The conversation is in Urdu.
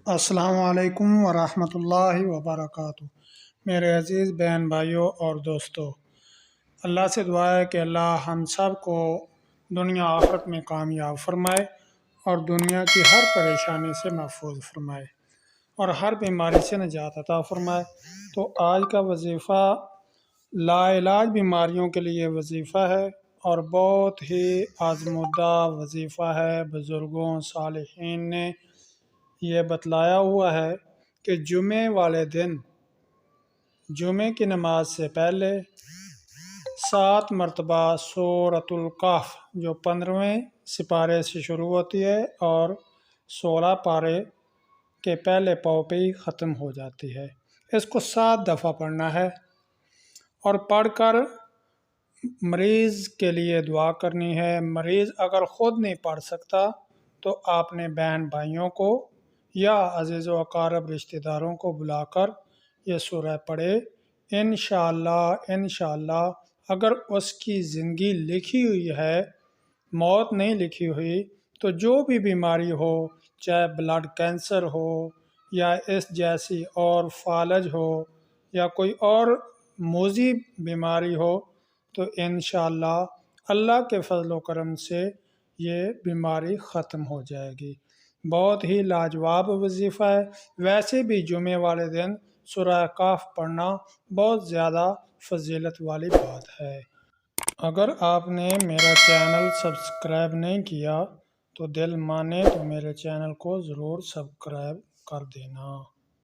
السلام علیکم ورحمۃ اللہ وبرکاتہ۔ میرے عزیز بہن بھائیوں اور دوستوں، اللہ سے دعا ہے کہ اللہ ہم سب کو دنیا آخرت میں کامیاب فرمائے اور دنیا کی ہر پریشانی سے محفوظ فرمائے اور ہر بیماری سے نجات عطا فرمائے۔ تو آج کا وظیفہ لا علاج بیماریوں کے لیے وظیفہ ہے اور بہت ہی آزمودہ وظیفہ ہے۔ بزرگوں صالحین نے یہ بتلایا ہوا ہے کہ جمعے والے دن جمعے کی نماز سے پہلے 7 مرتبہ سورۃ الکہف جو 15ویں سپارے سے شروع ہوتی ہے اور 16 پارے کے پہلے پاؤ پہ ہی ختم ہو جاتی ہے، اس کو 7 دفعہ پڑھنا ہے اور پڑھ کر مریض کے لیے دعا کرنی ہے۔ مریض اگر خود نہیں پڑھ سکتا تو آپ نے بہن بھائیوں کو یا عزیز و اقارب رشتہ داروں کو بلا کر یہ سورہ پڑھے۔ انشاءاللہ اگر اس کی زندگی لکھی ہوئی ہے، موت نہیں لکھی ہوئی، تو جو بھی بیماری ہو، چاہے بلڈ کینسر ہو یا اس جیسی اور فالج ہو یا کوئی اور موذی بیماری ہو، تو انشاءاللہ اللہ کے فضل و کرم سے یہ بیماری ختم ہو جائے گی۔ بہت ہی لاجواب وظیفہ ہے۔ ویسے بھی جمعے والے دن سورہ کہف پڑھنا بہت زیادہ فضیلت والی بات ہے۔ اگر آپ نے میرا چینل سبسکرائب نہیں کیا تو دل مانے تو میرے چینل کو ضرور سبسکرائب کر دینا۔